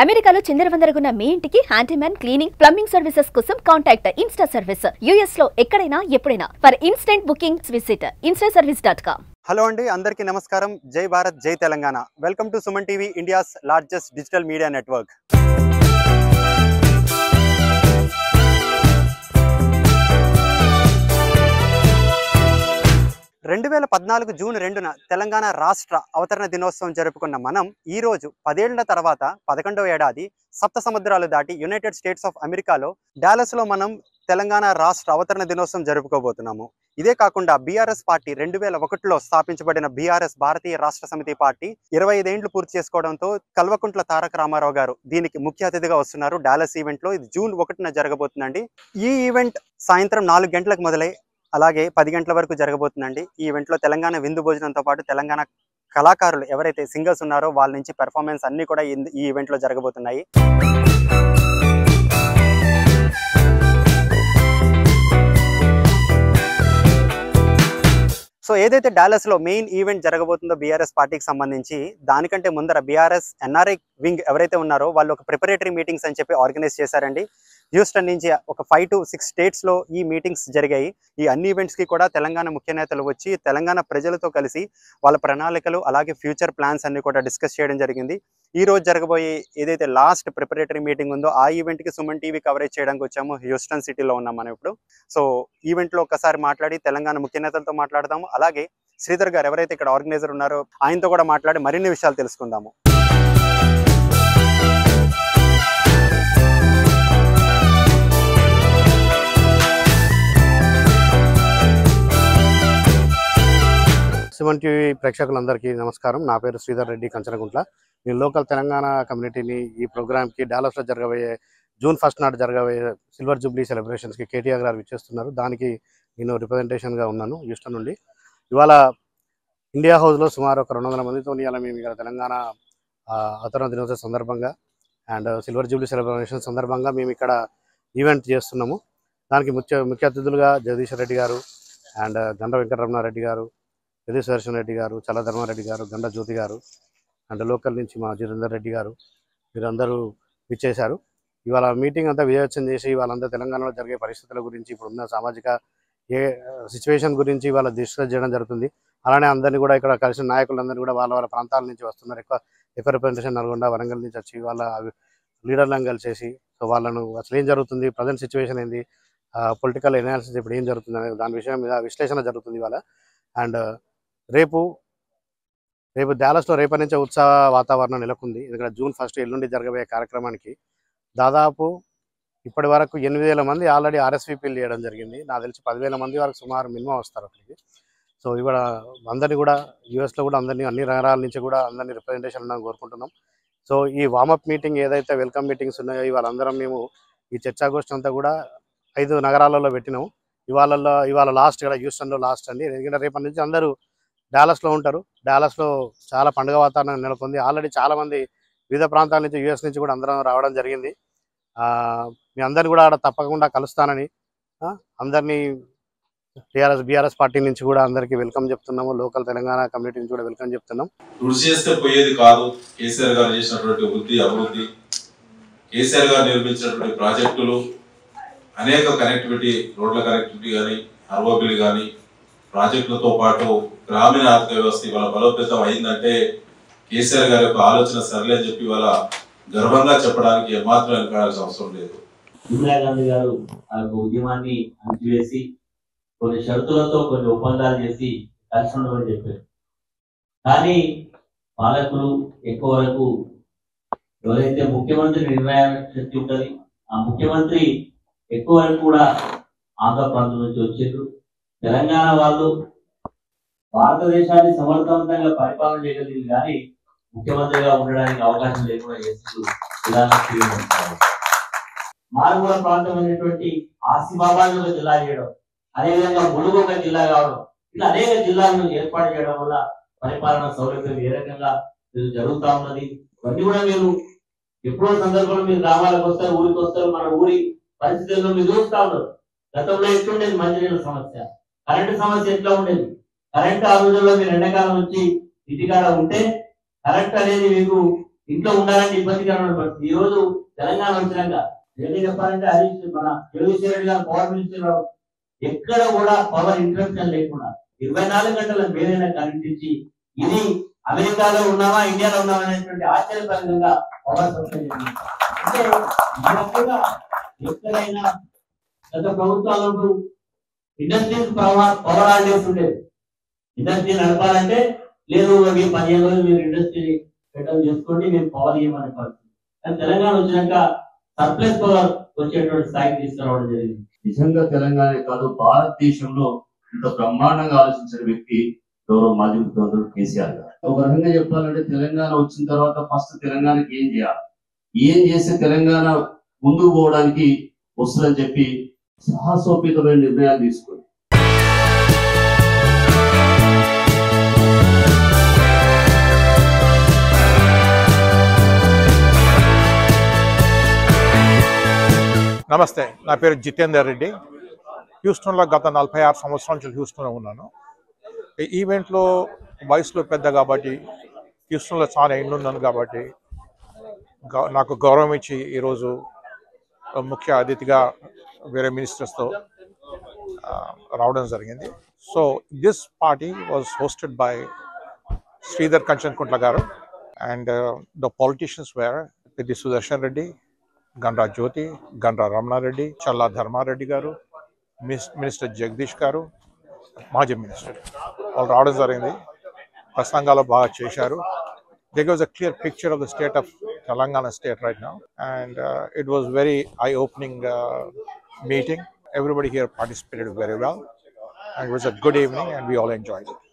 అమెరికాలో చిందరవందరగున్న మీ ఇంటికి హ్యాండీమ్యాన్ క్లీనింగ్ ప్లంబింగ్ సర్వీసెస్ కోసం కాంటాక్ట్ ఇన్స్టా సర్వీస్. యుఎస్ లో ఎక్కడైనా ఎప్పుడైనా for instant booking visit instaservice.com. Hello అండి, అందరికీ నమస్కారం. జై భారత్, జై Telangana. Welcome to Suman TV, India's largest digital media network. 2014 June 2న తెలంగాణ రాష్ట్ర అవతరణ దినోత్సవం జరుపుకున్న మనం ఈ రోజు 10 ఏళ్ల తర్వాత 11వ ఏడాది సప్త సముద్రాలు దాటి యునైటెడ్ స్టేట్స్ ఆఫ్ అమెరికాలో డాలస్లో మనం తెలంగాణ రాష్ట్ర అవతరణ దినోత్సవం జరుపుకోబోతున్నాము. ఇదే కాకుండా బీఆర్ఎస్ పార్టీ 2001లో స్థాపించబడిన బీఆర్ఎస్ భారతీయ రాష్ట్ర సమితి పార్టీ 25 ఏళ్లు పూర్తి చేసుకోవడంతో కల్వకుంట్ల తారక రామారావు గారు దీనికి ముఖ్య అతిథిగా వస్తున్నారు. డాలస్ ఈవెంట్లో ఇది జూన్ 1న జరగబోతుందండి. ఈ ఈవెంట్ సాయంత్రం 4 గంటలకు మొదలై అలాగే 10 గంటల వరకు జరగబోతుందండి. ఈ ఈవెంట్లో తెలంగాణ విందు భోజనంతో పాటు తెలంగాణ కళాకారులు ఎవరైతే సింగర్స్ ఉన్నారో వాళ్ళ నుంచి పెర్ఫార్మెన్స్ అన్ని కూడా ఈ ఈవెంట్లో జరగబోతున్నాయి. సో ఏదైతే డాలస్లో మెయిన్ ఈవెంట్ జరగబోతుందో బీఆర్ఎస్ పార్టీకి సంబంధించి, దానికంటే ముందర బీఆర్ఎస్ ఎన్ఆర్ఐ వింగ్ ఎవరైతే ఉన్నారో వాళ్ళు ఒక ప్రిపరేటరీ మీటింగ్స్ అని చెప్పి ఆర్గనైజ్ చేశారండి. హ్యూస్టన్ నుంచి ఒక 5 to 6 స్టేట్స్లో ఈ మీటింగ్స్ జరిగాయి. ఈ అన్ని ఈవెంట్స్కి కూడా తెలంగాణ ముఖ్య నేతలు వచ్చి తెలంగాణ ప్రజలతో కలిసి వాళ్ళ ప్రణాళికలు అలాగే ఫ్యూచర్ ప్లాన్స్ అన్ని కూడా డిస్కస్ చేయడం జరిగింది. ఈ రోజు జరగబోయే ఏదైతే లాస్ట్ ప్రిపరేటరీ మీటింగ్ ఉందో ఆ ఈవెంట్కి సుమన్ టీవీ కవరేజ్ చేయడానికి వచ్చాము. హ్యూస్టన్ సిటీలో ఉన్నాం మనం ఇప్పుడు. సో ఈవెంట్లో ఒక్కసారి మాట్లాడి తెలంగాణ ముఖ్య నేతలతో మాట్లాడదాము. అలాగే శ్రీధర్ గారు ఎవరైతే ఇక్కడ ఆర్గనైజర్ ఉన్నారో ఆయనతో కూడా మాట్లాడి మరిన్ని విషయాలు తెలుసుకుందాము. సుమన్ టీవీ ప్రేక్షకులందరికీ నమస్కారం. నా పేరు శ్రీధర్ రెడ్డి, కంచనగుంట్ల. నేను లోకల్ తెలంగాణ కమ్యూనిటీని ఈ ప్రోగ్రామ్కి డాలస్లో జరగబోయే జూన్ 1 నాడు జరగబోయే సిల్వర్ జూబ్లీ సెలబ్రేషన్స్కి కేటీఆర్ గారు ఇచ్చేస్తున్నారు. దానికి నేను రిప్రజెంటేషన్గా ఉన్నాను హ్యూస్టన్ నుండి. ఇవాళ ఇండియా హౌస్లో సుమారు ఒక 200 మందితో ఇవాళ మేము ఇక్కడ తెలంగాణ అవతరణ దినోత్సవం సందర్భంగా అండ్ సిల్వర్ జూబ్లీ సెలబ్రేషన్ సందర్భంగా మేము ఇక్కడ ఈవెంట్ చేస్తున్నాము. దానికి ముఖ్య అతిథులుగా జగదీశ్వర్ రెడ్డి గారు అండ్ గండ వెంకటరమణారెడ్డి గారు, యదుశ్వర్షన్ రెడ్డి గారు, చల్ల ధర్మారెడ్డి గారు, గండ జ్యోతి గారు అండ్ లోకల్ నుంచి మా జితేందర్ రెడ్డి గారు, వీరందరూ ఇచ్చేశారు. ఇవాళ మీటింగ్ అంతా విజయోత్సవం చేసి వాళ్ళంతా తెలంగాణలో జరిగే పరిస్థితుల గురించి, ఇప్పుడున్న సామాజిక సిచ్యువేషన్ గురించి ఇవాళ డిస్కస్ చేయడం జరుగుతుంది. అలానే అందరినీ కూడా ఇక్కడ కలిసిన నాయకులందరూ కూడా వాళ్ళ వాళ్ళ ప్రాంతాల నుంచి వస్తున్నారు. ఎక్కువ రిప్రజెంటేషన్ నల్గొండ, వరంగల్ నుంచి వచ్చి వాళ్ళ లీడర్లను కలిసేసి సో వాళ్ళను అసలు ఏం జరుగుతుంది, ప్రజెంట్ సిచ్యువేషన్ ఏంది, పొలిటికల్ ఎనాలిసిస్ ఇప్పుడు ఏం జరుగుతుంది అనే దాని విషయం మీద విశ్లేషణ జరుగుతుంది ఇవాళ. అండ్ రేపు డాలస్లో రేపటి నుంచే ఉత్సాహ వాతావరణం నెలకొంది. ఎందుకంటే జూన్ 1 ఎల్లుండి జరగబోయే కార్యక్రమానికి దాదాపు ఇప్పటి వరకు 8,000 మంది ఆల్రెడీ ఆర్ఎస్వీపీలు చేయడం జరిగింది. నాకు తెలిసి 10,000 మంది వరకు సుమారు మినిమం వస్తారు అక్కడికి. సో ఇవాళ అందరినీ కూడా యూఎస్లో కూడా అన్ని నగరాల నుంచి కూడా అందరినీ రిప్రజెంటేషన్ ఉండడం కోరుకుంటున్నాం. సో ఈ వార్మప్ మీటింగ్ ఏదైతే వెల్కమ్ మీటింగ్స్ ఉన్నాయో ఇవాళ మేము ఈ చర్చాగోష్ఠి అంతా కూడా 5 నగరాలలో పెట్టినాము. ఇవాళ లాస్ట్ ఇక్కడ హ్యూస్టన్లో లాస్ట్ అండి. ఎందుకంటే రేపటి నుంచి అందరూ డాలస్లో ఉంటారు. డాలస్లో చాలా పండుగ వాతావరణం నెలకొంది. ఆల్రెడీ చాలామంది వివిధ ప్రాంతాల నుంచి యూఎస్ నుంచి కూడా అందరం రావడం జరిగింది. మీ అందరిని కూడా ఆడ తప్పకుండా కలుస్తానని అందరినీ బీఆర్ఎస్ పార్టీ నుంచి కూడా అందరికీ వెల్కమ్ చెప్తున్నాము. లోకల్ తెలంగాణ కమ్యూనిటీ నుంచి కూడా వెల్కమ్ చెప్తున్నాం. కృషి చేస్తే పోయేది కాదు. కేసీఆర్ గారు చేసినటువంటి అభివృద్ధి, కేసీఆర్ గారు నిర్మించినటువంటి ప్రాజెక్టులు, అనేక కనెక్టివిటీ, రోడ్ల కనెక్టివిటీ కానీ, అర్బబిల్ కానీ, ప్రాజెక్టులతో పాటు గ్రామీణ ఆర్థిక వ్యవస్థ ఇవాళ బలోపేతం అయిందంటే కేసీఆర్ గారి యొక్క ఆలోచన సరళి అని చెప్పి ఇవాళ గర్వంగా చెప్పడానికి ఏమాత్రం వెనకాడాల్సిన అవసరం లేదు. ఇందిరాగాంధీ గారు ఆ ఉద్యమాన్ని అణచివేసి కొన్ని షరతులతో కొన్ని ఒప్పందాలు చేసి కలిసి ఉండమని చెప్పారు. కానీ పాలకులు ఎక్కువ వరకు ఎవరైతే ముఖ్యమంత్రి నిర్ణయ శక్తి ఉంటుంది ఆ ముఖ్యమంత్రి ఎక్కువ వరకు కూడా ఆంధ్ర ప్రాంతం నుంచి వచ్చారు. తెలంగాణ వాళ్ళు భారతదేశాన్ని సమర్థవంతంగా పరిపాలన చేయగలిగింది కానీ ముఖ్యమంత్రిగా ఉండడానికి అవకాశం లేకుండా చేస్తూ విధానం మారుమూల ప్రాంతం అనేటువంటి ఆసిఫాబాద్ ఒక జిల్లా చేయడం, అదేవిధంగా ములుగు ఒక జిల్లా కావడం, ఇలా అనేక జిల్లాలను ఏర్పాటు చేయడం వల్ల పరిపాలన సౌలభ్యం ఏ రకంగా జరుగుతూ ఉన్నది. ఇవన్నీ కూడా మీరు ఎప్పుడో సందర్భంలో మీరు గ్రామాలకు వస్తారు, ఊరికి వస్తారు, మన ఊరి పరిస్థితుల్లో మీరు చూస్తూ ఉన్నారు. గతంలో ఎట్లుండేది మంచినీళ్ళ సమస్య, కరెంటు సమస్య ఎట్లా ఉండేది. కరెంటు ఆ రోజుల్లో మీరు ఎండాకాలం వచ్చి ఇంటికాడ ఉంటే కరెంట్ అనేది మీకు ఇంట్లో ఉండాలంటే ఇబ్బందికరమైన పరిస్థితి. ఈ రోజు తెలంగాణ వచ్చినాక ఏది చెప్పాలంటే హరీష్ మన జగదీశ్వర్ రెడ్డి గారు పవర్ మినిస్టర్ ఎక్కడ కూడా పవర్ ఇంటరప్షన్ లేకుండా 24 గంటల మేలైన కరెంట్ ఇచ్చి ఇది అమెరికాలో ఉన్నామా ఇండియాలో ఉన్నామా అనేటువంటి ఆశ్చర్యకరంగా పవర్ సప్లై చేసింది. అంటే కూడా ఎక్కడైనా గత ప్రభుత్వాలకు ఇండస్ట్రీస్ పవర్ ఆర్డర్స్ ఉండేది. ఇండస్ట్రీ నడపాలంటే లేదు 15 రోజులు మీరు ఇండస్ట్రీ సెటల్ చేసుకోండి, మేము పవర్ ఇవ్వమనే పరిస్థితి. కానీ తెలంగాణ వచ్చినాక సర్ప్లస్ పవర్ వచ్చేటువంటి స్థాయికి తీసుకురావడం జరిగింది. నిజంగా తెలంగాణ కాదు, భారతదేశంలో ఇంత బ్రహ్మాండంగా ఆలోచించిన వ్యక్తి గౌరవ మాజీ ముఖ్యమంత్రి కేసీఆర్ గారు. ఒక రకంగా చెప్పాలంటే తెలంగాణ వచ్చిన తర్వాత ఫస్ట్ తెలంగాణకి ఏం చేయాలి, ఏం చేస్తే తెలంగాణ ముందుకు పోవడానికి వస్తుందని చెప్పి సాహసోపేతమైన నిర్ణయాలు తీసుకుంది. నమస్తే, నా పేరు జితేందర్ రెడ్డి. హ్యూస్టన్లో గత 46 సంవత్సరాల నుంచి హ్యూస్టన్లో ఉన్నాను. ఈ ఈవెంట్లో వయసులో పెద్ద కాబట్టి హ్యూస్టన్లో చాలా ఎండ్ ఉన్నాను కాబట్టి నాకు గౌరవం ఇచ్చి ఈరోజు ముఖ్య అతిథిగా వేరే మినిస్టర్స్తో రావడం జరిగింది. So this party was hosted by Sridhar Kanchankuntla గారు and the politicians were Peddi Sudarshan Reddy, Gandra Jyothi, Gandra Ramana Reddy, Challa Dharma Reddy గారు, మినిస్టర్ జగదీష్ గారు, మాజీ మినిస్టర్ వాళ్ళు రావడం జరిగింది. ప్రసంగాలు బాగా చేశారు. They gave us a clear picture of the state of Telangana state right now, and it was very eye-opening meeting. Everybody here participated very well, and it was a good evening, and we all enjoyed it.